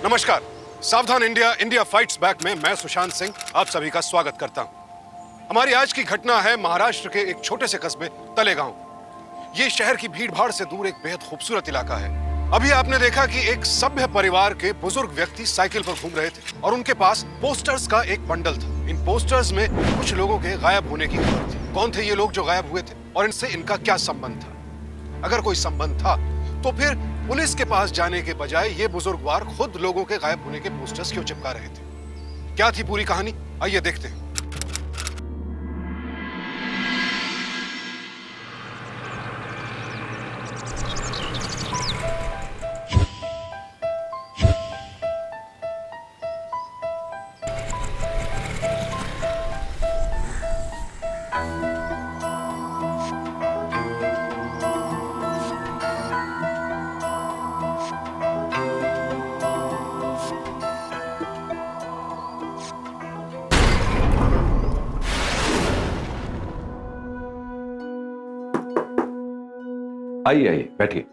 नमस्कार, सावधान India India fights back में मैं सुशांत सिंह आप सभी का स्वागत करता हूं। हमारी आज की घटना है महाराष्ट्र के एक छोटे से कस्बे तलेगांव। ये शहर की भीड़-भाड़ से दूर एक बेहद खूबसूरत इलाका है। अभी आपने देखा कि एक सभ्य परिवार के बुजुर्ग व्यक्ति साइकिल पर घूम रहे थे और उनके पास पोस्टर्स का एक बंडल था। इन पोस्टर्स में कुछ लोगों के गायब होने की खबर थी। कौन थे ये लोग जो गायब हुए थे और इनसे इनका क्या संबंध था? अगर कोई संबंध था तो फिर पुलिस के पास जाने के बजाय ये बुजुर्गवार खुद लोगों के गायब होने के पोस्टर्स क्यों चिपका रहे थे? क्या थी पूरी कहानी, आइए देखते हैं। आइए आइए बैठिए।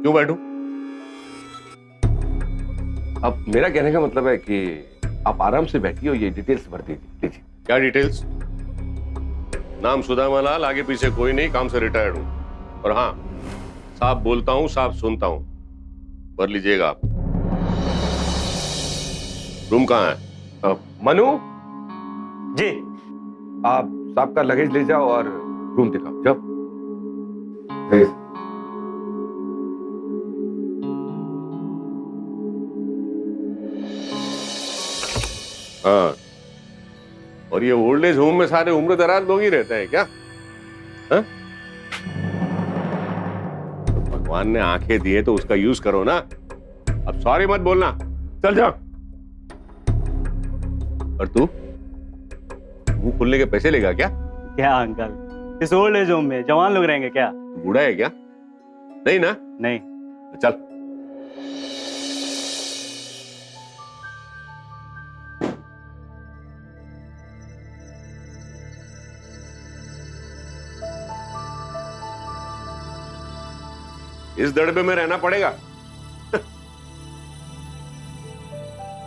क्यों बैठूं? अब मेरा कहने का मतलब है कि आप आराम से बैठिए और ये डिटेल्स भर दीजिए। क्या डिटेल्स? नाम सुदामा लाल, आगे पीछे कोई नहीं, काम से रिटायर्ड हूं। और हाँ, साफ बोलता हूं, साफ सुनता हूं। भर लीजिएगा आप। रूम कहाँ है? मनु, जी। आप साहब का लगेज ले जाओ और रूम दिखाओ। जाओ। हाँ, और ये ओल्ड एज होम में सारे उम्र दराज लोग ही रहते हैं क्या? हाँ? तो भगवान ने आंखें दिए तो उसका यूज करो ना। अब सॉरी मत बोलना, चल जा। और तू मुंह खुलने के पैसे लेगा क्या? क्या अंकल, इस ओल्ड एज होम में जवान लोग रहेंगे क्या? बूढ़ा है क्या? नहीं ना? नहीं। चल। इस दड़बे में रहना पड़ेगा।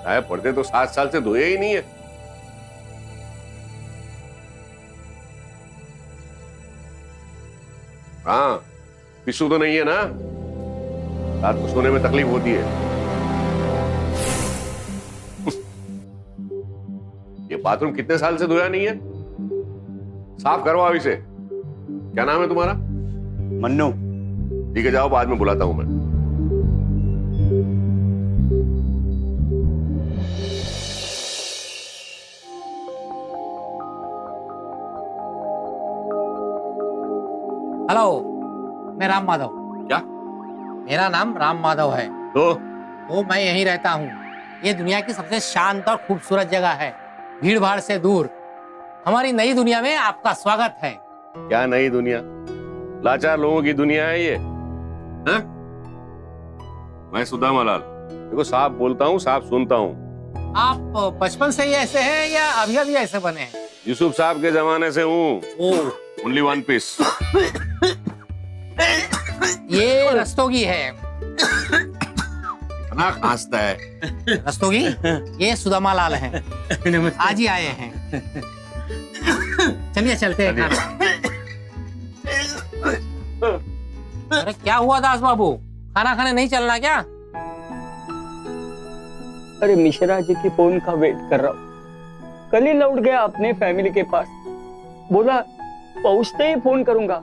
साहब पढ़ते तो 7 साल से धोए ही नहीं है। हाँ, पिस्सू तो नहीं है ना? रात को सोने में तकलीफ होती है। ये बाथरूम कितने साल से धोया नहीं है? साफ करवाओ इसे। क्या नाम है तुम्हारा? मन्नू। ठीक है, जाओ, बाद में बुलाता हूं मैं। हेलो, मैं राम माधव। क्या? मेरा नाम राम माधव है। तो मैं यहीं रहता हूँ। ये दुनिया की सबसे शांत और खूबसूरत जगह है, भीड़ भाड़ से दूर। हमारी नई दुनिया में आपका स्वागत है। क्या नई दुनिया? लाचार लोगों की दुनिया है ये। हाँ? मैं सुदामा लाल, देखो साफ बोलता हूँ, साफ सुनता हूँ। आप बचपन से ही ऐसे हैं या अभी अभी ऐसे बने हैं? यूसुफ साहब के जमाने से हूँ। Only one piece. ये रस्तोगी है। इतना खांसता है। रस्तोगी? ये सुदामा लाल हैं। आज ही आए हैं। चलिए चलते हैं खाना। अरे क्या हुआ दास बाबू, खाना खाने नहीं चलना क्या? अरे मिश्रा जी की फोन का वेट कर रहा हूँ। कल ही लौट गया अपने फैमिली के पास, बोला पहुंचते ही फोन करूंगा।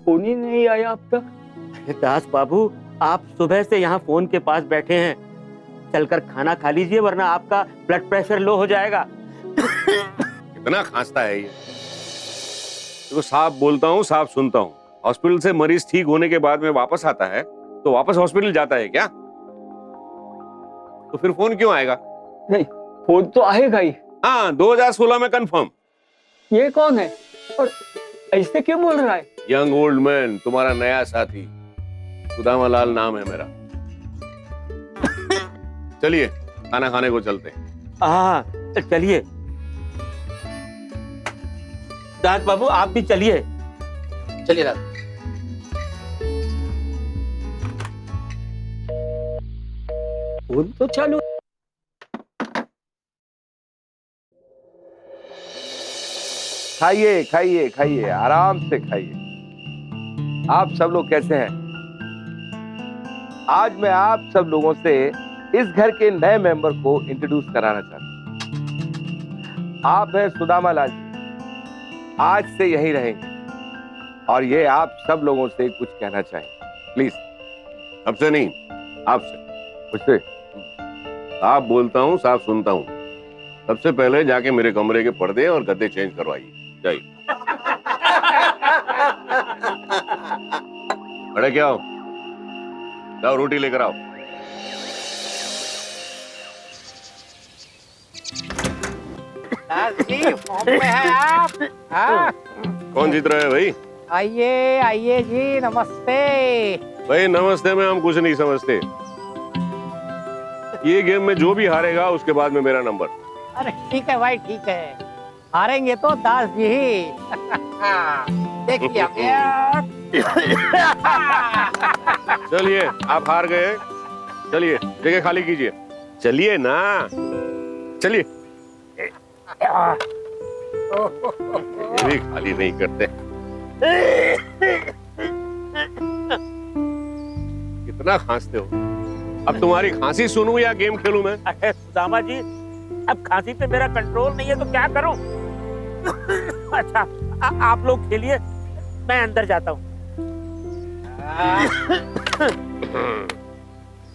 फोन ही नहीं आया अब तक। दास बाबू, आप सुबह से यहाँ फोन के पास बैठे हैं। चलकर खाना खा लीजिए, वरना आपका ब्लड प्रेशर लो हो जाएगा। कितना खांसता है ये। देखो साफ बोलता हूँ, साफ सुनता हूँ। हॉस्पिटल से मरीज ठीक होने के बाद में वापस आता है तो वापस हॉस्पिटल जाता है क्या? तो फिर फोन क्यों आएगा? नहीं, फोन तो आएगा ही। हाँ, 2016 में कंफर्म। ये कौन है और ऐसे क्यों बोल रहा है? यंग ओल्ड मैन, तुम्हारा नया साथी। सुदामा लाल नाम है मेरा। चलिए खाना खाने को चलते हैं। हाँ चलिए। दास बाबू आप भी चलिए। चलिए दादा। फोन तो चालू। खाइए खाइए खाइए, आराम से खाइए। आप सब लोग कैसे हैं? आज मैं आप सब लोगों से इस घर के नए मेंबर को इंट्रोड्यूस कराना चाहता हूं। आप हैं सुदामा लाल जी, आज से यहीं रहेंगे और ये आप सब लोगों से कुछ कहना चाहेंगे, प्लीज। हमसे नहीं, आपसे। मुझसे? साफ बोलता हूँ, साफ सुनता हूँ। सबसे पहले जाके मेरे कमरे के पर्दे और गद्दे चेंज करवाइए, जाइए। अरे क्या हो, जाओ रोटी लेकर आओ। दास जी, फॉर्म में है आप? हाँ? कौन जीत रहा है भाई? आइए आइए जी, नमस्ते। भाई नमस्ते में हम कुछ नहीं समझते। ये गेम में जो भी हारेगा उसके बाद में मेरा नंबर। अरे ठीक है भाई, ठीक है। हारेंगे तो दास जी ही। देखिए चलिए, आप हार गए, चलिए जगह खाली कीजिए। चलिए ना, चलिए। ये भी खाली नहीं करते। कितना खांसते हो? अब तुम्हारी खांसी सुनूं या गेम खेलूं मैं? अरे सुदामा जी, अब खांसी पे मेरा कंट्रोल नहीं है तो क्या करूं? अच्छा, आप लोग खेलिए, मैं अंदर जाता हूँ।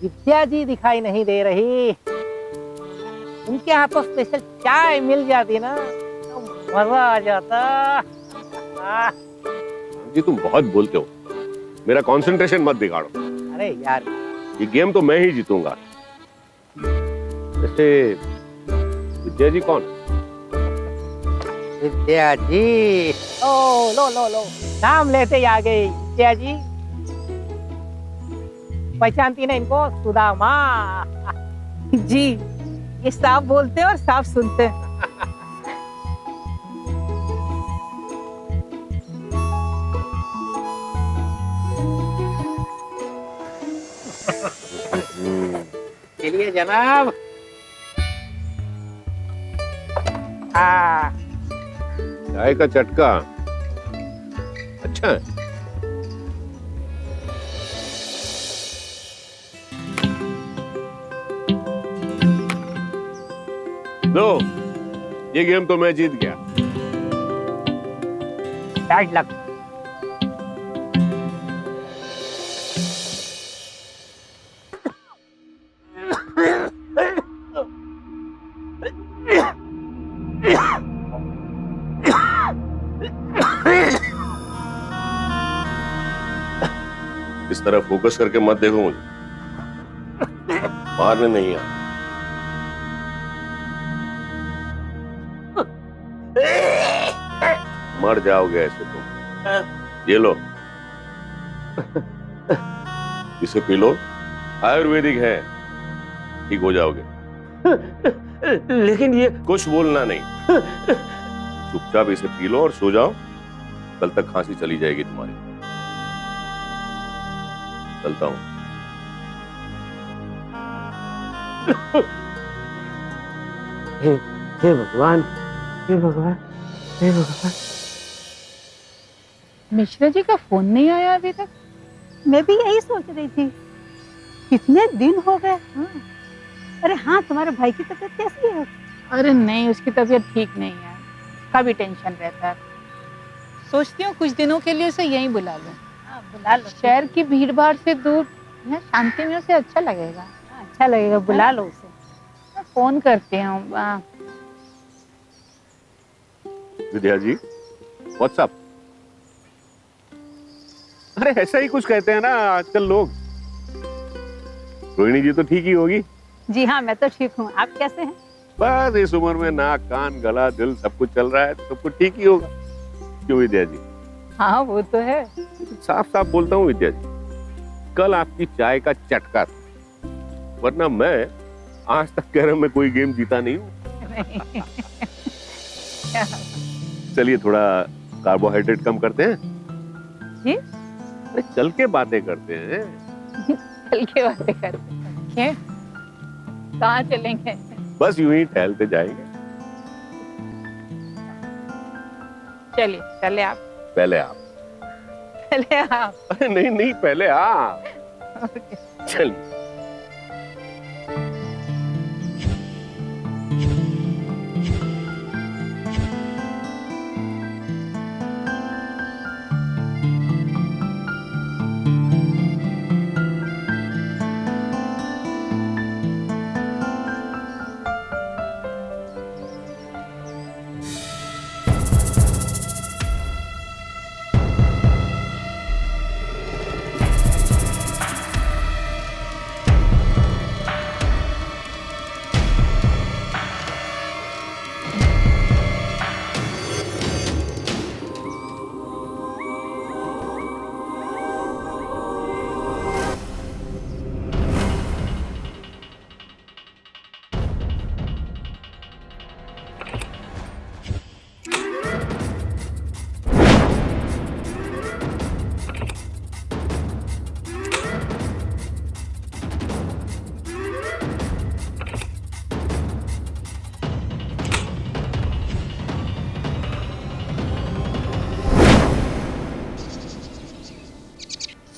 विद्या जी दिखाई नहीं दे रही। उनके हाथों स्पेशल चाय मिल जाती ना तो मजा आ जाता। जी तुम बहुत बोलते हो, मेरा कंसंट्रेशन मत बिगाड़ो। अरे यार, ये गेम तो मैं ही जीतूंगा। वैसे विद्या जी कौन? विद्या जी, ओ लो लो लो, नाम लेते ही आ गई विद्या जी। पहचानती ना इनको? सुदामा जी, ये साफ बोलते हैं और साफ सुनते हैं। चलिए जनाब। हाँ, चाय का चटका अच्छा है। लो, ये गेम तो मैं जीत गया। Bad luck. इस तरह फोकस करके मत देखो मुझे, मारने नहीं आ। मर जाओगे ऐसे तुम। ये लो, इसे पी लो, आयुर्वेदिक है, ठीक हो जाओगे। लेकिन ये कुछ बोलना नहीं, चुपचाप इसे पी लो और सो जाओ। कल तक खांसी चली जाएगी तुम्हारी। चलता हूं। हे भगवान, हे भगवान, हे भगवान। मिश्रा जी का फोन नहीं आया अभी तक। मैं भी यही सोच रही थी, कितने दिन हो गए। हाँ। अरे हाँ, तुम्हारे भाई की तबीयत कैसी है? अरे नहीं, उसकी तबीयत ठीक नहीं है, उसका भी टेंशन रहता है। सोचती हूँ कुछ दिनों के लिए उसे यहीं बुला लूं। हाँ, बुला लो। शहर की भीड़ भाड़ से दूर यहाँ शांति में उसे अच्छा लगेगा। हाँ, अच्छा लगेगा, बुला लो उसे। मैं फोन करती हूँ। विद्या जी, व्हाट्सअप? अरे ऐसा ही कुछ कहते हैं ना आजकल लोग। रोहिणी जी तो ठीक ही होगी। जी हाँ, मैं तो ठीक हूँ। आप कैसे हैं? बस इस उम्र में नाक कान गला दिल सब कुछ चल रहा है तो सब कुछ ठीक ही होगा। क्यों विद्या जी? हाँ, वो तो है। साफ साफ बोलता हूँ विद्या जी, कल आपकी चाय का चटका था, वरना मैं आज तक कैरम में कोई गेम जीता नहीं हूँ। चलिए थोड़ा कार्बोहाइड्रेट कम करते हैं। जी? अरे चल के बातें करते हैं। चल के बातें करते हैं। कहाँ चलेंगे? बस यूं ही टहलते जाएंगे। चलिए, चले आप। पहले आप। चले आप। अरे नहीं नहीं, पहले आप। ओके। चल।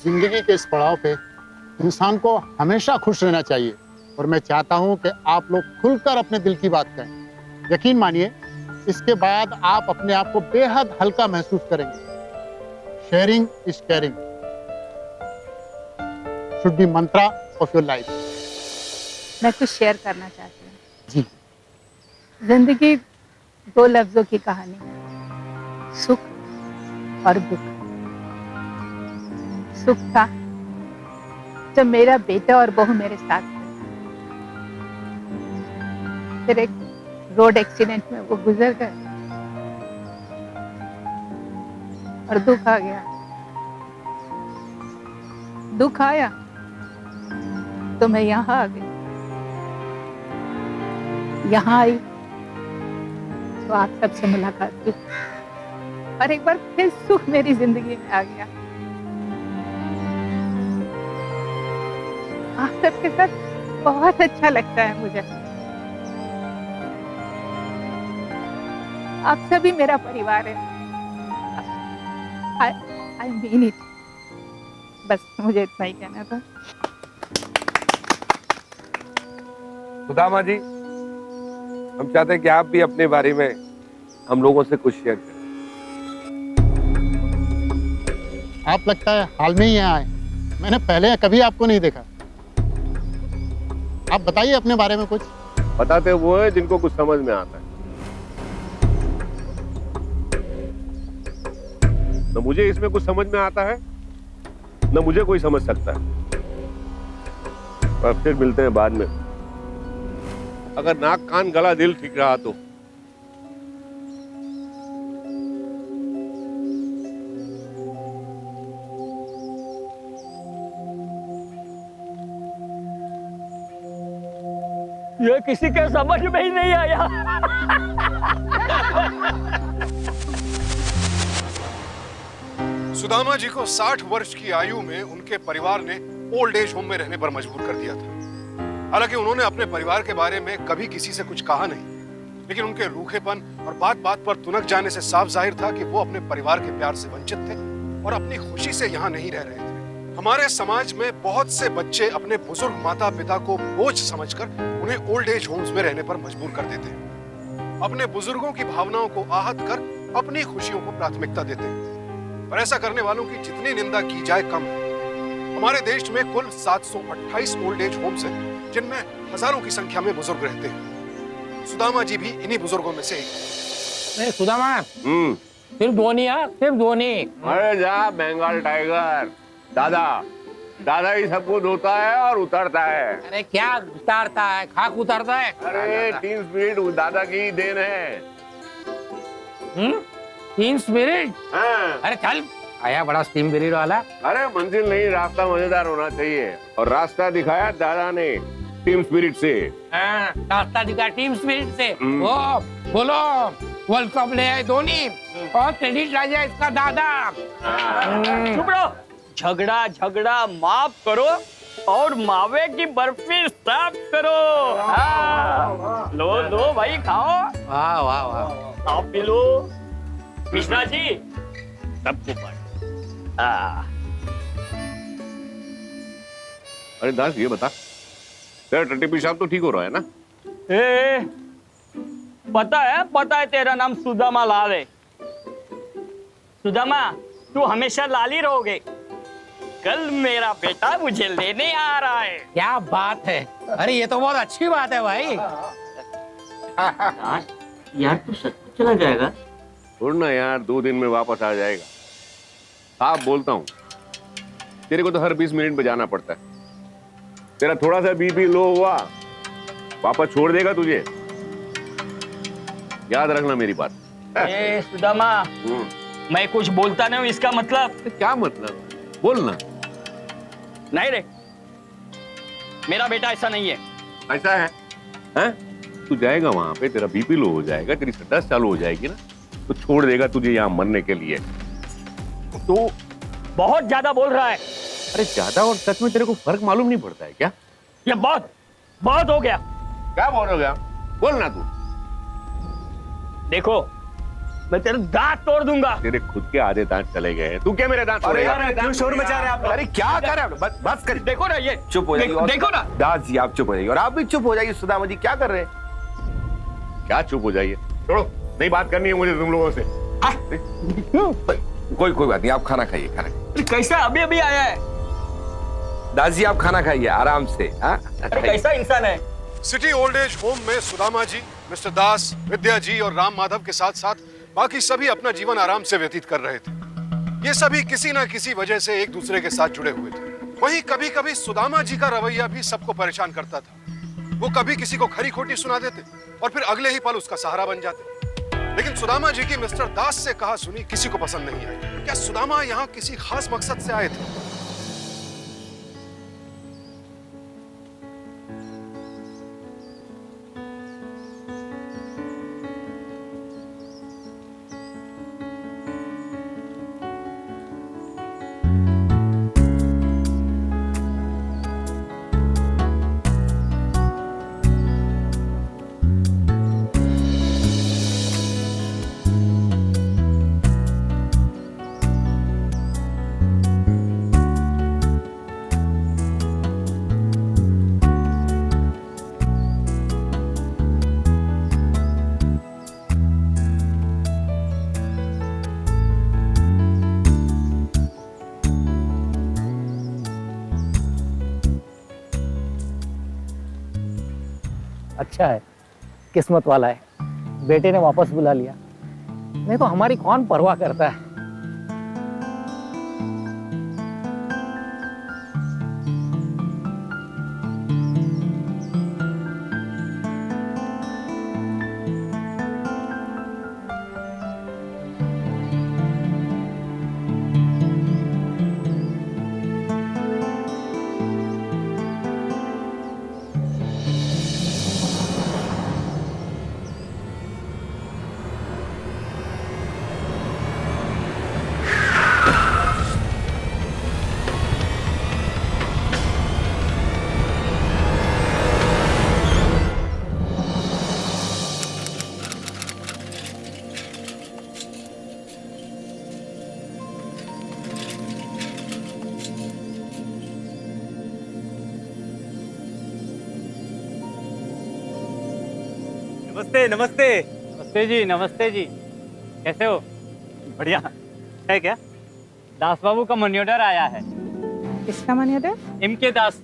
जिंदगी के इस पड़ाव पे इंसान को हमेशा खुश रहना चाहिए और मैं चाहता हूं कि आप लोग खुलकर अपने दिल की बात कहें। यकीन मानिए, इसके बाद आप अपने आप को बेहद हल्का महसूस करेंगे। Sharing is caring should be Mantra of your life. मैं कुछ शेयर करना चाहती हूँ। जी। जिंदगी 2 लफ्जों की कहानी है, सुख और दुख। सुख था जब मेरा बेटा और बहू मेरे साथ थे। फिर एक रोड एक्सीडेंट में वो गुजर गए और दुख आ गया। दुख आया तो मैं यहाँ आ गई। यहाँ आई तो आप सबसे मुलाकात की और एक बार फिर सुख मेरी जिंदगी में आ गया। आप सबके साथ बहुत अच्छा लगता है मुझे। आप सभी मेरा परिवार है। I mean it। बस मुझे इतना ही कहना था। सुदामा जी, हम चाहते हैं कि आप भी अपने बारे में हम लोगों से कुछ शेयर करें। आप लगता है हाल में ही यहाँ आए, मैंने पहले कभी आपको नहीं देखा। आप बताइए अपने बारे में कुछ। बताते वो है जिनको कुछ समझ में आता है। न मुझे इसमें कुछ समझ में आता है, न मुझे कोई समझ सकता है। और फिर मिलते हैं बाद में। अगर नाक कान गला दिल ठीक रहा तो। ये किसी के समझ में ही नहीं आया। सुदामा जी को 60 वर्ष की आयु में उनके परिवार ने ओल्ड एज होम में रहने पर मजबूर कर दिया था। हालांकि उन्होंने अपने परिवार के बारे में कभी किसी से कुछ कहा नहीं, लेकिन उनके रूखेपन और बात बात पर तुनक जाने से साफ जाहिर था कि वो अपने परिवार के प्यार से वंचित थे और अपनी खुशी से यहाँ नहीं रह रहे थे। हमारे समाज में बहुत से बच्चे अपने बुजुर्ग माता पिता को बोझ समझकर उन्हें ओल्ड एज होम्स में रहने पर मजबूर कर देते हैं। अपने बुजुर्गों की भावनाओं को आहत कर अपनी खुशियों को प्राथमिकता देते हैं। पर ऐसा करने वालों की जितनी निंदा की जाए कम है। हमारे देश में कुल 728 ओल्ड एज होम्स हैं, जिनमें हजारों की संख्या में बुजुर्ग रहते हैं। सुदामा जी भी इन्हीं बुजुर्गों में से एक। सुदामा, सिर्फ धोनी है, सिर्फ धोनी। अरे जा बंगाल टाइगर। दादा दादा ही सब कुछ होता है और उतरता है। अरे क्या उतारता है, खाक उतारता है। अरे टीम स्पिरिट दादा की देन है। Team spirit? हाँ। अरे चल, आया बड़ा टीम स्पिरिट वाला। अरे मंजिल नहीं, रास्ता मजेदार होना चाहिए और रास्ता दिखाया दादा ने टीम स्पिरिट से। रास्ता दिखा टीम स्पिरिट से। ओ बोलो, वर्ल्ड कप ले आए धोनी और क्रेडिट राजा इसका दादा। चुप रहो। झगड़ा झगड़ा माफ करो। और मावे की बर्फी सर्व करो। हाँ, लो लो भाई खाओ। वाह वाह वाह। आप भी लो। मिश्रा जी सबको बांटो। अरे दास ये बता, तेरा टट्टी पेशाब तो ठीक हो रहा है ना? ए, पता है तेरा नाम सुदामा लाल है। सुदामा तू हमेशा लाल ही रहोगे। कल मेरा बेटा मुझे लेने आ रहा है। क्या बात है, अरे ये तो बहुत अच्छी बात है भाई। यार तू सच चला जाएगा? छोड़ना यार, 2 दिन में वापस आ जाएगा। साफ बोलता हूँ, तेरे को तो हर 20 मिनट पे जाना पड़ता है। तेरा थोड़ा सा बीपी लो हुआ, वापस छोड़ देगा तुझे। याद रखना मेरी बात। ए सुदामा, मैं कुछ बोलता नहीं हूँ, इसका मतलब? क्या मतलब? बोलना। नहीं रे, मेरा बेटा ऐसा नहीं है। ऐसा है? हैं? तू जाएगा वहां पे, तेरा बीपी लो हो जाएगा, तेरी दस्त चालू हो जाएगी ना, तो छोड़ देगा तुझे यहाँ मरने के लिए। तू बहुत ज्यादा बोल रहा है। अरे ज्यादा और सच में तेरे को फर्क मालूम नहीं पड़ता है क्या? ये बहुत बहुत हो गया। क्या बहुत हो गया? बोलना तू। देखो, मैं तेरे दांत तोड़ दूंगा। तेरे खुद के आधे दांत चले गए हैं, तू क्या मेरे दांत तोड़ेगा? क्यों शोर मचा रहे हैं आप? अरे क्या कर रहे हैं? बस कर। देखो ना ये, चुप हो जाइए। देखो ना। दास जी आप चुप हो जाइए, और आप भी चुप हो जाइए। सुदामा जी क्या कर रहे हैं? क्या चुप हो जाइए? छोड़ो, नहीं बात करनी है मुझे तुम लोगों से। कोई बात नहीं, आप खाना खाइए, खाना खाइए। कैसा अभी अभी आया है? दास जी आप खाना खाइए आराम से। अरे कैसा इंसान है? सिटी ओल्ड एज होम में सुदामा जी, मिस्टर दास, विद्या जी और राम माधव के साथ साथ बाकी सभी अपना जीवन आराम से व्यतीत कर रहे थे। ये सभी किसी न किसी वजह से एक दूसरे के साथ जुड़े हुए थे। वहीं कभी कभी सुदामा जी का रवैया भी सबको परेशान करता था। वो कभी किसी को खरी खोटी सुना देते और फिर अगले ही पल उसका सहारा बन जाते। लेकिन सुदामा जी की मिस्टर दास से कहा सुनी किसी को पसंद नहीं आई। क्या सुदामा यहाँ किसी खास मकसद से आए थे? अच्छा है, किस्मत वाला है, बेटे ने वापस बुला लिया, नहीं तो हमारी कौन परवाह करता है। नमस्ते नमस्ते। नमस्ते जी, नमस्ते जी। कैसे हो? बढ़िया है क्या? दास बाबू का मनी ऑर्डर आया है। किसका मनी ऑर्डर? इनके दास,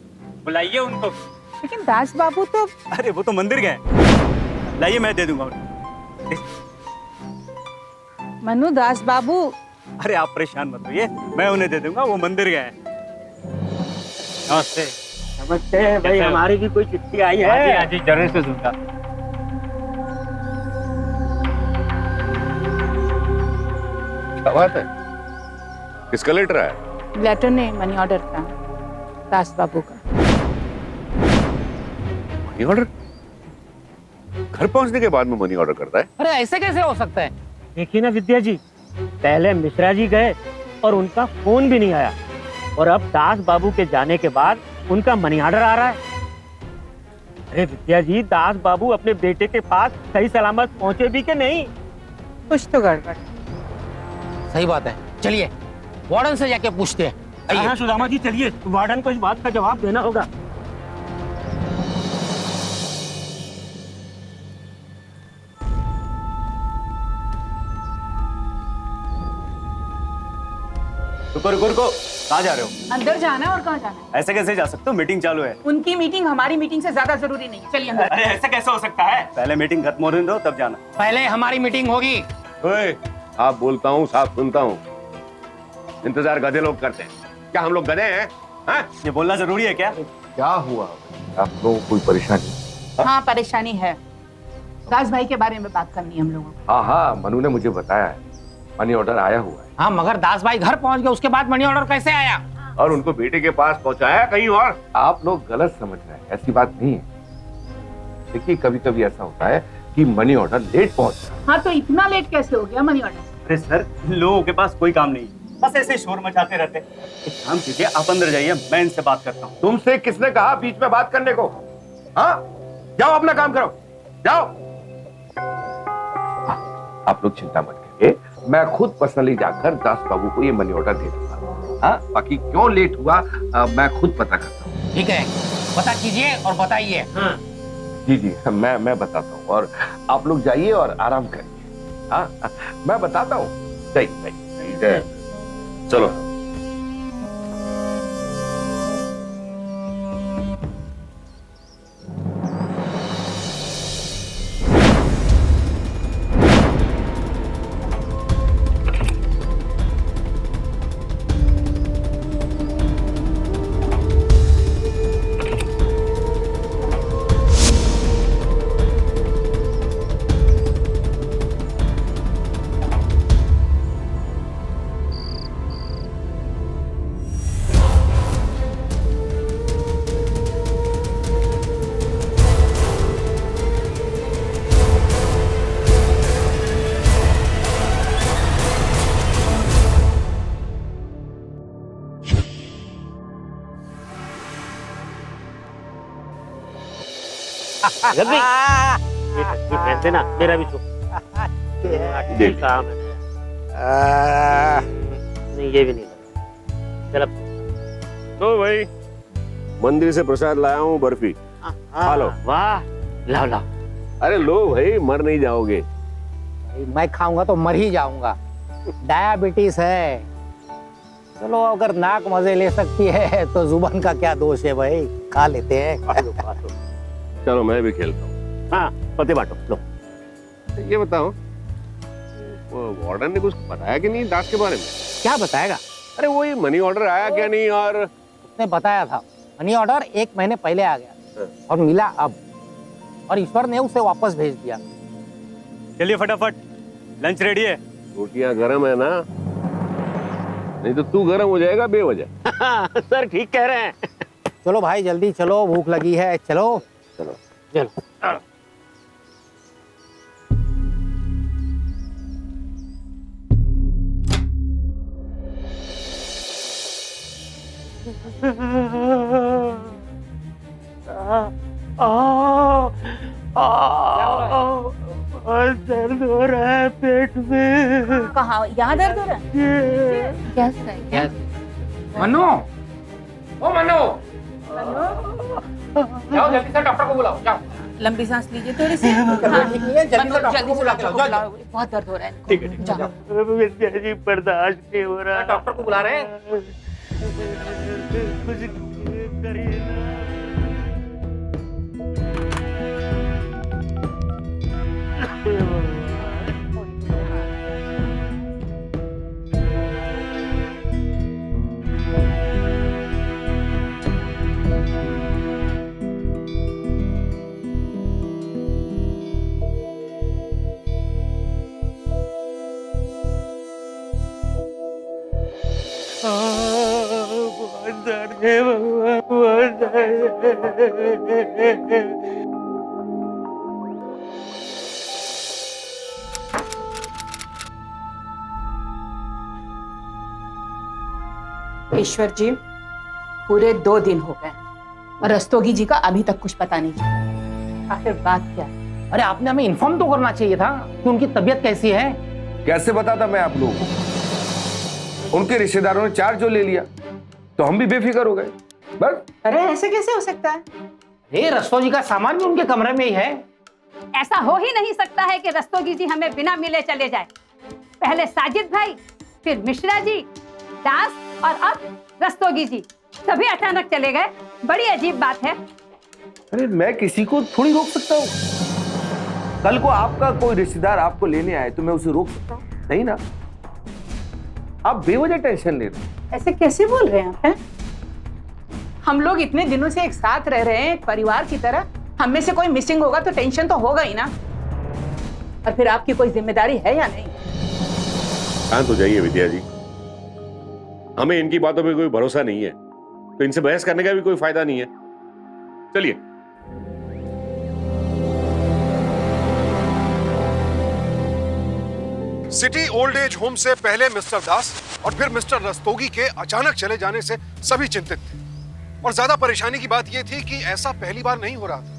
बुलाइए उनको। लेकिन दास बाबू तो... अरे वो तो मंदिर गए, लाइए मैं दे दूंगा। मनु, दास बाबू... अरे आप परेशान मत होइए, मैं उन्हें दे दूंगा, वो मंदिर गए। नमस्ते। नमस्ते भाई, हमारी भी कोई चिट्ठी आई है? हाँ जी, जरूर से दूंगा। क्या बात है? किसका लेटर है? लेटर ने मनी ऑर्डर था, दास बाबू का। Money order? घर पहुंचने के बाद में मनी ऑर्डर करता है? अरे ऐसे कैसे हो सकता है? देखिए ना विद्या जी, पहले मिश्रा जी गए और उनका फोन भी नहीं आया, और अब दास बाबू के जाने के बाद उनका मनी ऑर्डर आ रहा है। अरे विद्या जी, दास बाबू अपने बेटे के पास सही सलामत पहुंचे भी कि नहीं? कुछ तो गड़बड़। सही बात है, चलिए वार्डन से जाके पूछते हैं। आइए। हाँ सुदामा जी, चलिए, वार्डन को इस बात का जवाब देना होगा। रुको रुको रुको, कहाँ जा रहे हो? अंदर जाना है। और कहाँ जाना है? ऐसे कैसे जा सकते हो? मीटिंग चालू है। उनकी मीटिंग हमारी मीटिंग से ज्यादा जरूरी नहीं है। चलिए अंदर। अरे ऐसा कैसे हो सकता है? पहले मीटिंग खत्म होने दो तब जाना। पहले हमारी मीटिंग होगी। ओए, आप बोलता हूँ साफ सुनता हूँ। इंतजार गधे लोग करते हैं, क्या हम लोग गधे हैं? हाँ? ये बोलना जरूरी है क्या? क्या हुआ? आप लोगों को कोई परेशानी? हाँ परेशानी है। दास भाई के बारे में बात करनी है हम लोगों को। हाँ हाँ, मनु ने मुझे बताया है, मनी ऑर्डर आया हुआ है। हाँ मगर दास भाई घर पहुंच गए, उसके बाद मनी ऑर्डर कैसे आया? और उनको बेटे के पास पहुंचाया कहीं और? आप लोग गलत समझ रहे हैं, ऐसी बात नहीं है। देखिए कभी कभी ऐसा होता है कि मनी ऑर्डर लेट पहुंचता है। हाँ तो इतना लेट कैसे हो गया मनी ऑर्डर? अरे सर, लोगों के पास कोई काम नहीं, बस ऐसे शोर मचाते रहते। एक काम कीजिए, आप अंदर जाइए, मैं इनसे बात करता हूँ। तुमसे किसने कहा बीच में बात करने को? हाँ, जाओ अपना काम करो, जाओ। आप लोग चिंता मत करिए, मैं खुद पर्सनली जाकर दास बाबू को ये मनी ऑर्डर दे दूंगा। हाँ, बाकी क्यों लेट हुआ मैं खुद पता करता हूँ। ठीक है, पता कीजिए और बताइए। हाँ। जी जी, मैं बताता हूँ, और आप लोग जाइए और आराम करिए। हाँ, मैं बताता हूँ। जाइए। चलो। रहने देना, मेरा भी चुप। काम है। नहीं, ये भी नहीं लगा। चल अब तो भाई, मंदिर से प्रसाद लाया हूँ, बर्फी खा लो। वाह, लाओ लाओ। अरे लो भाई, मर नहीं जाओगे। मैं खाऊंगा तो मर ही जाऊंगा, डायबिटीज है। चलो अगर नाक मजे ले सकती है तो जुबान का क्या दोष है भाई, खा लेते हैं। चलो मैं भी खेलता हूँ। हाँ, पते बांटो लो। ये बताओ, वो वार्डन ने कुछ बताया कि नहीं दास के बारे में? क्या बताएगा? अरे वो ये मनी ऑर्डर आया क्या नहीं? और उसने बताया था मनी ऑर्डर 1 महीने पहले आ गया और मिला अब, और ईश्वर ने उसे वापस भेज दिया। चलिए फटाफट, लंच रेडी है। रोटियां गरम है ना? नहीं तो तू गरम हो जाएगा बेवजह। सर ठीक कह रहे हैं। चलो भाई जल्दी चलो, भूख लगी है। चलो चलो चलो। दर्द हो रहा है पेट में। कहाँ? यहाँ दर्द हो रहा है? गैस है। मनु, ओ मनु, जाओ जल्दी से डॉक्टर को बुलाओ, जाओ। लंबी सांस लीजिए थोड़ी सी। ठीक नहीं है, जल्दी से डॉक्टर को बुला के लाओ, जाओ। बहुत दर्द हो रहा है। ठीक है, जाओ। विद्या जी, बर्दाश्त नहीं हो रहा। डॉक्टर को बुला रहे हैं। कुछ करिए ना। बहुत दर्द है भगवान, बहुत दर्द है। ईश्वर जी, पूरे 2 दिन हो गए और रस्तोगी जी का अभी तक कुछ पता नहीं। आखिर बात क्या है? अरे आपने हमें इन्फॉर्म तो करना चाहिए था कि उनकी तबीयत कैसी है। कैसे बताता मैं आप लोगों को? उनके रिश्तेदारों ने चार्ज जो ले लिया तो हम भी बेफिक्र हो गए बस। अरे ऐसे कैसे हो सकता है? ये रस्तोगी का सामान भी उनके कमरे में ही है। ऐसा हो ही नहीं सकता है कि रस्तोगी जी हमें बिना मिले चले जाए। पहले साजिद भाई, फिर मिश्रा जी, दास और अब रस्तोगी जी, सभी अचानक चले गए। बड़ी अजीब बात है। अरे मैं किसी को थोड़ी रोक सकता हूँ। कल को आपका कोई रिश्तेदार आपको लेने आए तो मैं उसे रोक सकता हूँ? नहीं ना। आप बेवजह टेंशन ले रहे हैं। ऐसे कैसे बोल रहे हैं आप? हैं? हम लोग इतने दिनों से एक साथ रह रहे हैं, एक परिवार की तरह। हम में से कोई मिसिंग होगा तो टेंशन तो होगा ही ना। और फिर आपकी कोई जिम्मेदारी है या नहीं? शांत हो जाइए विद्या जी, हमें इनकी बातों पे कोई भरोसा नहीं है, तो इनसे बहस करने का भी कोई फायदा नहीं है। चलिए। सिटी ओल्ड एज होम से पहले मिस्टर दास और फिर मिस्टर रस्तोगी के अचानक चले जाने से सभी चिंतित थे। और ज्यादा परेशानी की बात यह थी कि ऐसा पहली बार नहीं हो रहा था।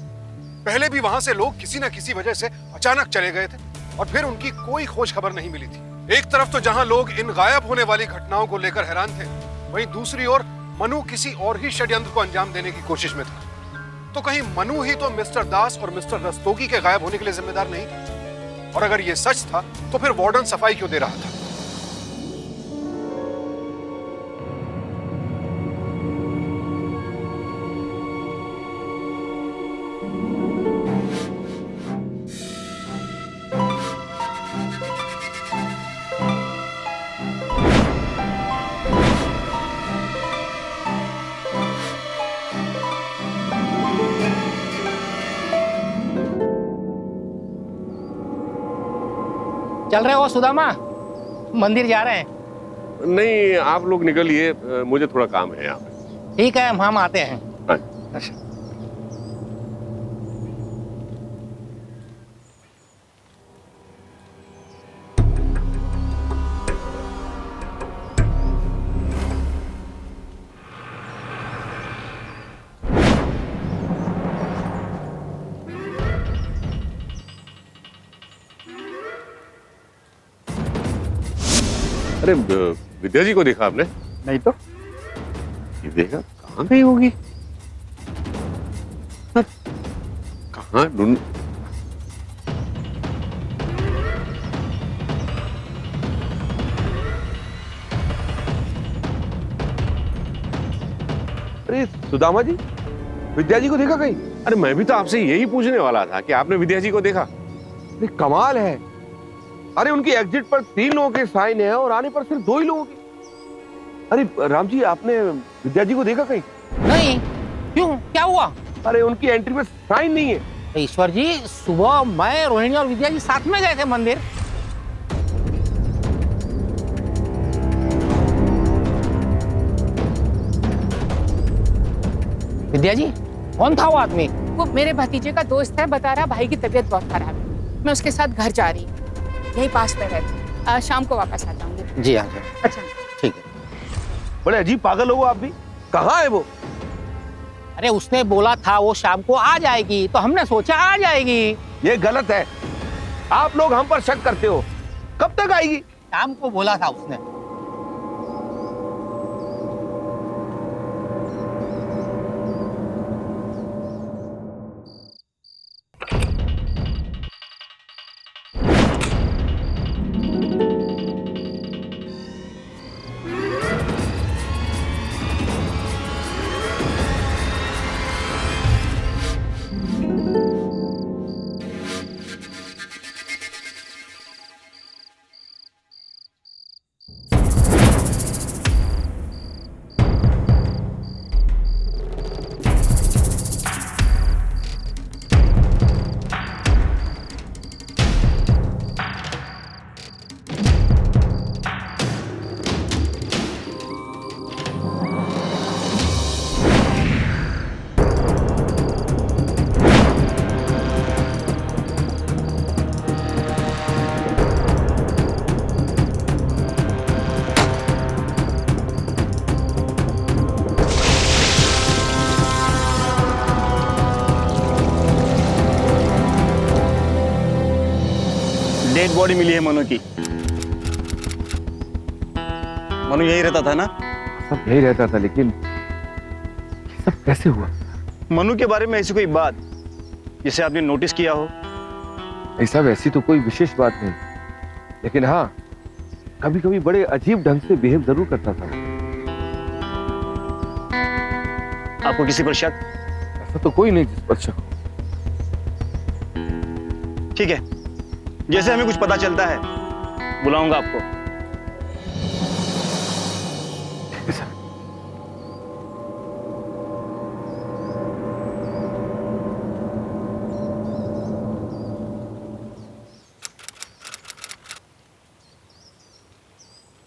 पहले भी वहां से लोग किसी न किसी वजह से अचानक चले गए थे और फिर उनकी कोई खोज खबर नहीं मिली थी। एक तरफ तो जहां लोग इन गायब होने वाली घटनाओं को लेकर हैरान थे, वहीं दूसरी ओर मनु किसी और ही षड्यंत्र को अंजाम देने की कोशिश में था। तो कहीं मनु ही तो मिस्टर दास और मिस्टर रस्तोगी के गायब होने के लिए जिम्मेदार नहीं था? और अगर यह सच था तो फिर वार्डन सफाई क्यों दे रहा था? चल रहे हो सुदामा? मंदिर जा रहे हैं? नहीं, आप लोग निकलिए, मुझे थोड़ा काम है यहाँ पे। ठीक है, हम आते हैं। हाँ। अच्छा। अरे विद्या जी को देखा आपने? नहीं तो। ये देखा, कहाँ गई होगी? कहाँ ढूंढ? अरे सुदामा जी, विद्या जी को देखा कहीं? अरे मैं भी तो आपसे यही पूछने वाला था कि आपने विद्या जी को देखा? अरे कमाल है। अरे उनकी एग्जिट पर 3 लोगों के साइन है और आने पर सिर्फ 2 ही लोगों की। अरे राम जी, आपने विद्या जी को देखा कहीं? नहीं। क्यों, क्या हुआ? अरे उनकी एंट्री में साइन नहीं है। ईश्वर जी, सुबह मैं, रोहिणी और विद्या जी साथ में गए थे मंदिर। विद्या जी, कौन था वो आदमी? वो मेरे भतीजे का दोस्त है, बता रहा भाई की तबीयत बहुत खराब है। मैं उसके साथ घर जा रही हूँ, यही पास में रहती। शाम को वापस आ जाऊंगी। जी हाँ। अच्छा ठीक है। बड़े अजीब पागल हो आप भी। कहाँ है वो? अरे उसने बोला था वो शाम को आ जाएगी, तो हमने सोचा आ जाएगी। ये गलत है। आप लोग हम पर शक करते हो। कब तक आएगी? शाम को बोला था उसने। डेड बॉडी मिली है मनु की। मनु यही रहता था ना? सब यही रहता था, लेकिन ये सब कैसे हुआ? मनु के बारे में ऐसी कोई बात जिसे आपने नोटिस किया हो? ऐसा वैसी तो कोई विशेष बात नहीं, लेकिन हाँ, कभी कभी बड़े अजीब ढंग से बिहेव जरूर करता था। आपको किसी पर शक? ऐसा तो कोई नहीं जिस पर शक हो। ठीक है, जैसे हमें कुछ पता चलता है बुलाऊंगा आपको। ठीक है सर।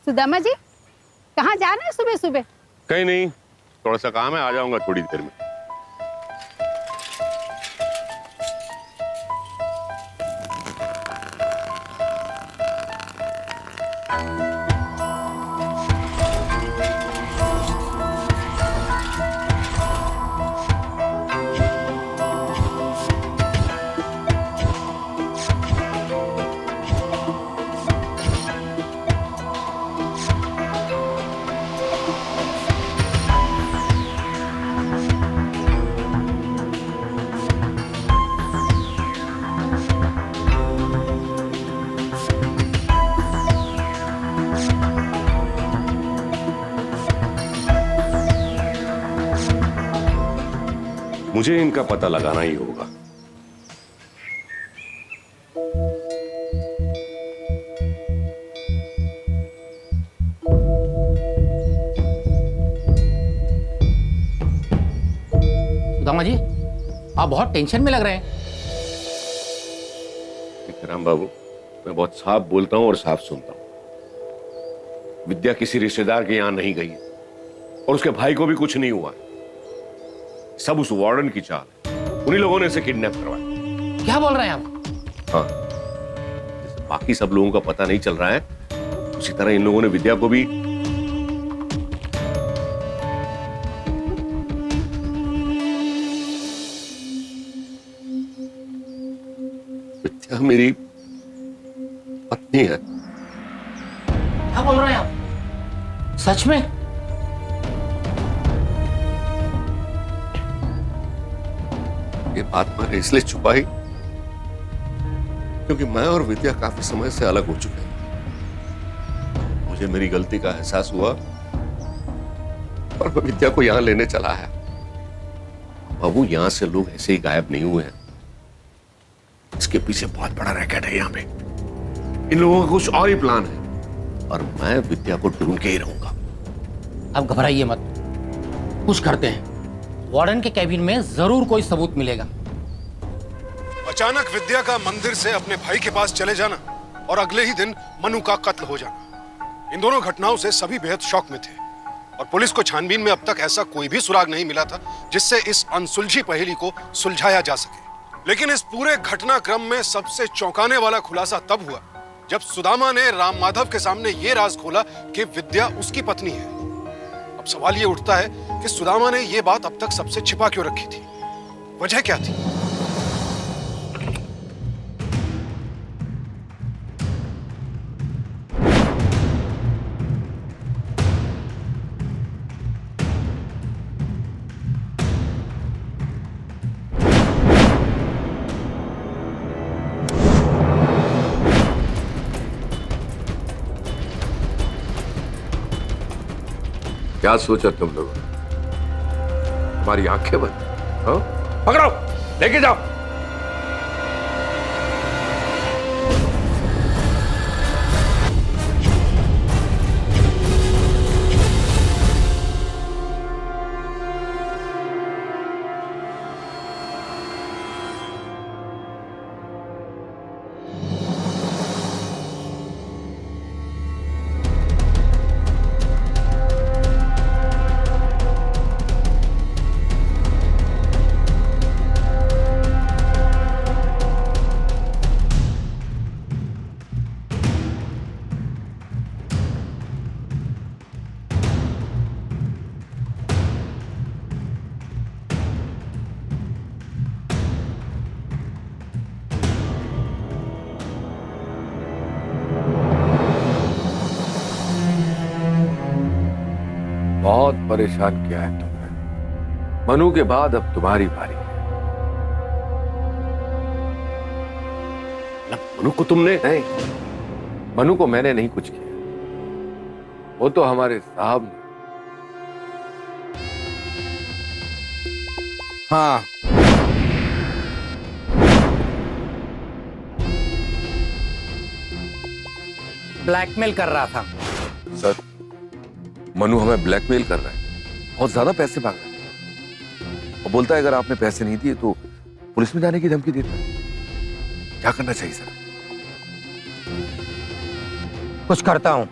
सुदामा जी, कहाँ जा रहे हैं सुबह सुबह? कहीं नहीं, थोड़ा सा काम है, आ जाऊंगा थोड़ी देर में। मुझे इनका पता लगाना ही होगा। सुदामा जी, आप बहुत टेंशन में लग रहे हैं। राम बाबू, मैं बहुत साफ बोलता हूं और साफ सुनता हूं। विद्या किसी रिश्तेदार के यहां नहीं गई और उसके भाई को भी कुछ नहीं हुआ। सब उस वार्डन की चाल है। उन्हीं लोगों ने इसे किडनैप करवाया। क्या बोल रहे हैं आप? हाँ, जैसे बाकी सब लोगों का पता नहीं चल रहा है, उसी तरह इन लोगों ने विद्या को भी। विद्या मेरी पत्नी है। क्या बोल रहे हैं आप? सच में? ये बात मैंने इसलिए छुपाई क्योंकि मैं और विद्या काफी समय से अलग हो चुके हैं। मुझे मेरी गलती का एहसास हुआ और मैं विद्या को यहां लेने चला आया। बाबू, यहां से लोग ऐसे ही गायब नहीं हुए हैं। इसके पीछे बहुत बड़ा रैकेट है। यहां पे इन लोगों का कुछ और ही प्लान है और मैं विद्या को ढूंढ के ही रहूंगा। आप घबराइए मत, कुछ करते हैं। वार्डन के कैबिन में जरूर कोई सबूत मिलेगा। अचानक विद्या का मंदिर से अपने भाई के पास चले जाना और अगले ही दिन मनु का कत्ल हो जाना, इन दोनों घटनाओं से सभी बेहद शौक में थे और पुलिस को छानबीन में अब तक ऐसा कोई भी सुराग नहीं मिला था जिससे इस अनसुलझी पहेली को सुलझाया जा सके। लेकिन इस पूरे घटनाक्रम में सबसे चौंकाने वाला खुलासा तब हुआ जब सुदामा ने राम माधव के सामने यह राज खोला कि विद्या उसकी पत्नी है। अब सवाल यह उठता है कि सुदामा ने यह बात अब तक सबसे छिपा क्यों रखी थी? वजह क्या थी? क्या सोचा तुम लोग? तुम्हारी आंखें बंद? हाँ? पकड़ो, लेके जाओ। बहुत परेशान किया है तुमने। मनु के बाद अब तुम्हारी बारी है। मनु को तुमने? नहीं, मनु को मैंने नहीं कुछ किया, वो तो हमारे साहब ने। हाँ, ब्लैकमेल कर रहा था। सर, मनु हमें ब्लैकमेल कर रहा है, बहुत ज्यादा पैसे मांग रहा है और बोलता है अगर आपने पैसे नहीं दिए तो पुलिस में जाने की धमकी देता है। क्या करना चाहिए सर? कुछ करता हूं।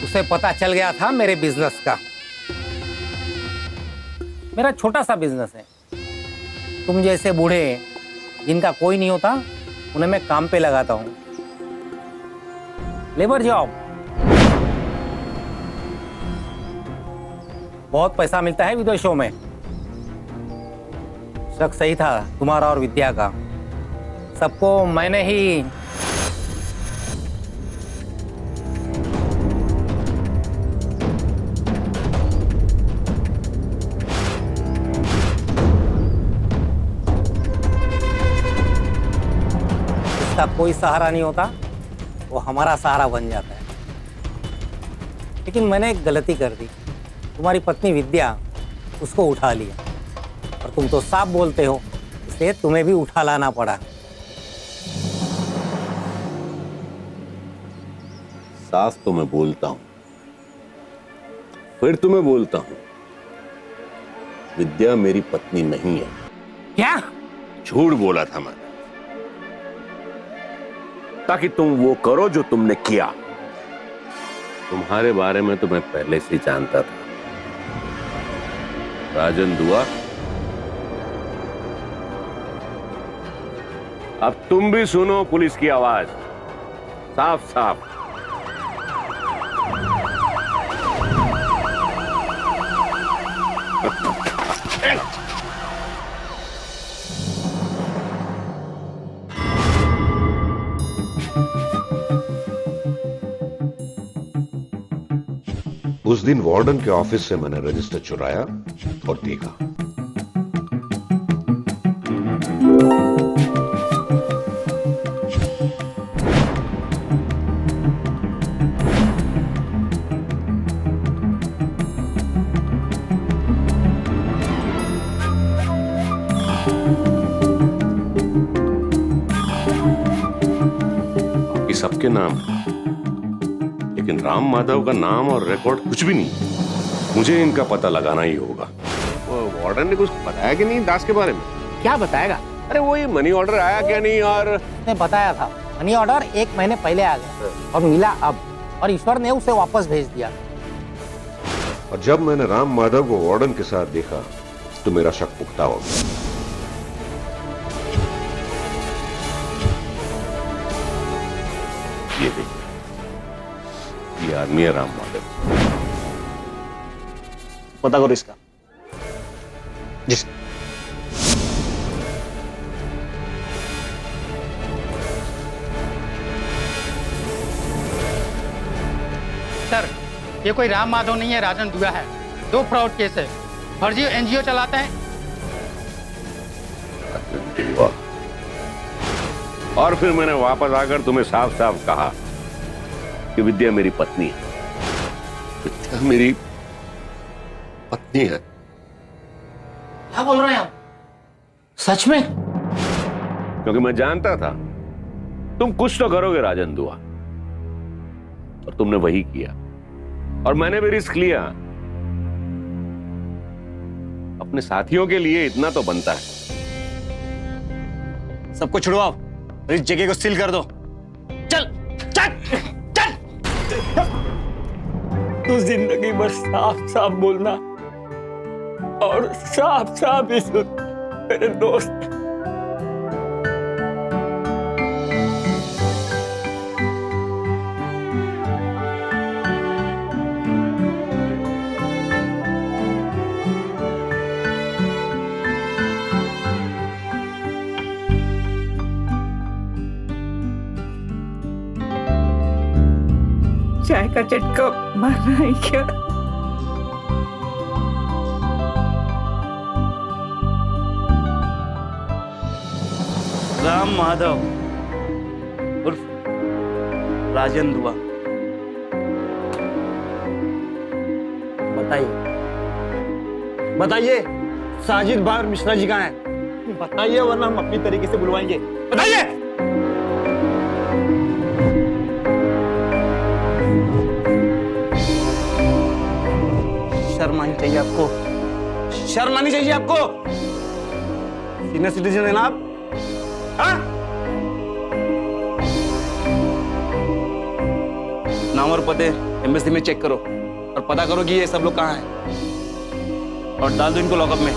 उसे पता चल गया था मेरे बिजनेस का। मेरा छोटा सा बिजनेस है। तुम जैसे बूढ़े जिनका कोई नहीं होता उन्हें मैं काम पे लगाता हूं। लेबर जॉब, बहुत पैसा मिलता है विदेशों में। शक सही था तुम्हारा और विद्या का। सबको मैंने ही का कोई सहारा नहीं होता, वो हमारा सहारा बन जाता है। लेकिन मैंने एक गलती कर दी। तुम्हारी पत्नी विद्या, उसको उठा लिया और तुम तो साफ बोलते हो, इसलिए तुम्हें भी उठा लाना पड़ा। साफ तो मैं बोलता हूं, फिर तुम्हें बोलता हूं, विद्या मेरी पत्नी नहीं है। क्या? झूठ बोला था मैंने, ताकि तुम वो करो जो तुमने किया। तुम्हारे बारे में तो मैं पहले से जानता था। राजन दुआ, अब तुम भी सुनो पुलिस की आवाज, साफ साफ। उस दिन वार्डन के ऑफिस से मैंने रजिस्टर चुराया और देखा। बाकी सबके नाम, लेकिन राम माधव का नाम और रिकॉर्ड कुछ भी नहीं। मुझे इनका पता लगाना ही होगा। वो वार्डन ने कुछ बताया कि नहीं दास के बारे में? क्या बताएगा? अरे वही मनी ऑर्डर आया क्या नहीं? और उसने बताया था मनी ऑर्डर 1 महीने पहले आ गया और मिला अब, और ईश्वर ने उसे वापस भेज दिया। और जब मैंने राम माधव को वार्डन के साथ देखा तो मेरा शक पुख्ता हो गया। ये देखिए, ये आदमी है राम माधव। पता करो इसका। जिस सर, ये कोई राम माधव नहीं है, राजन दुआ है। 2 फ्रॉड केस है, फर्जी एनजीओ चलाते हैं। और फिर मैंने वापस आकर तुम्हें साफ साफ कहा कि विद्या मेरी पत्नी है। विद्या मेरी पत्नी है? क्या बोल रहे हैं आप? सच में? क्योंकि मैं जानता था तुम कुछ तो करोगे राजन दुआ, और तुमने वही किया। और मैंने भी रिस्क लिया। अपने साथियों के लिए इतना तो बनता है। सबको छुड़वाओ और इस जगह को सील कर दो। चल चल चल। तू जिंदगी भर साफ साफ बोलना और साफ साफ ही सुन मेरे दोस्त। चाय का चटका मारना है क्या? राम माधव उर्फ राजन दुआ। बताइए बताइए, साजिद भाई और मिश्रा जी कहाँ हैं? बताइए वरना हम अपनी तरीके से बुलवाएंगे। बताइए। शर्म आनी चाहिए आपको, शर्म आनी चाहिए आपको। सीनियर सिटीजन है ना आप? हाँ? नाम और पते एम्बेसी में चेक करो और पता करो कि ये सब लोग कहाँ हैं और डाल दो इनको लॉकअप में।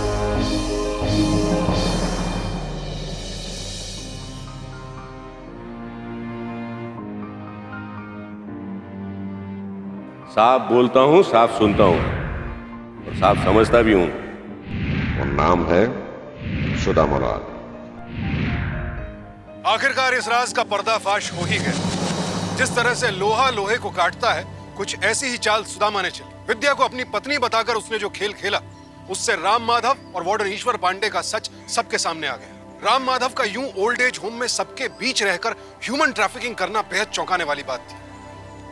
साफ बोलता हूं, साफ सुनता हूं और साफ समझता भी हूं। और नाम है सुदामा लाल। आखिरकार इस राज का पर्दाफाश हो ही गया। जिस तरह से लोहा लोहे को काटता है, कुछ ऐसी ही चाल सुदामा ने चली। विद्या को अपनी पत्नी बताकर उसने जो खेल खेला, उससे राम माधव और वार्डन ईश्वर पांडे का सच सबके सामने आ गया। राम माधव का यूं ओल्ड एज होम में सबके बीच रहकर ह्यूमन ट्रैफिकिंग करना बेहद चौंकाने वाली बात थी।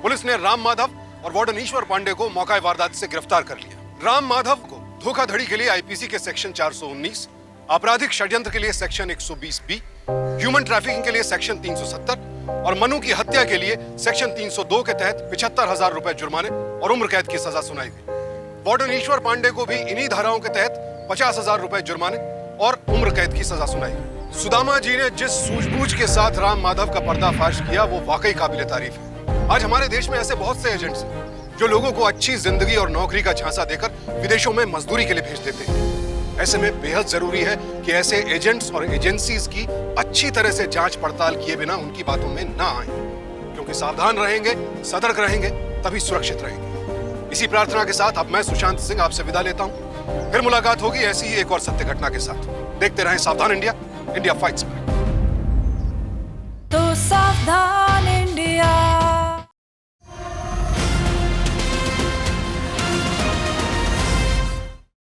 पुलिस ने राम माधव और वार्डन ईश्वर पांडे को मौका वारदात से गिरफ्तार कर लिया। राम माधव को धोखाधड़ी के लिए आईपीसी के सेक्शन 419, आपराधिक षड्यंत्र के लिए सेक्शन 120B, ह्यूमन ट्रैफिकिंग के लिए सेक्शन 370 और मनु की हत्या के लिए सेक्शन 302 के तहत 75,000 रुपए जुर्माने और उम्र कैद की सजा सुनाई गई। वार्डन ईश्वर पांडे को भी इन्हीं धाराओं के तहत 50,000 रुपए जुर्माने और उम्र कैद की सजा सुनाई गई। सुदामा जी ने जिस सूझबूझ के साथ राम माधव का पर्दाफाश किया, वो वाकई काबिले तारीफ है। आज हमारे देश में ऐसे बहुत से एजेंट्स हैं जो लोगों को अच्छी जिंदगी और नौकरी का झांसा देकर विदेशों में मजदूरी के लिए भेज देते हैं। ऐसे में बेहद जरूरी है कि ऐसे एजेंट्स और एजेंसीज की अच्छी तरह से जांच पड़ताल किए बिना उनकी बातों में ना आए, क्योंकि सावधान रहेंगे, सतर्क रहेंगे, तभी सुरक्षित रहेंगे। इसी प्रार्थना के साथ अब मैं सुशांत सिंह आपसे विदा लेता हूं। फिर मुलाकात होगी ऐसी ही एक और सत्य घटना के साथ। देखते रहें सावधान इंडिया, इंडिया फाइट्स बैक। तो सावधान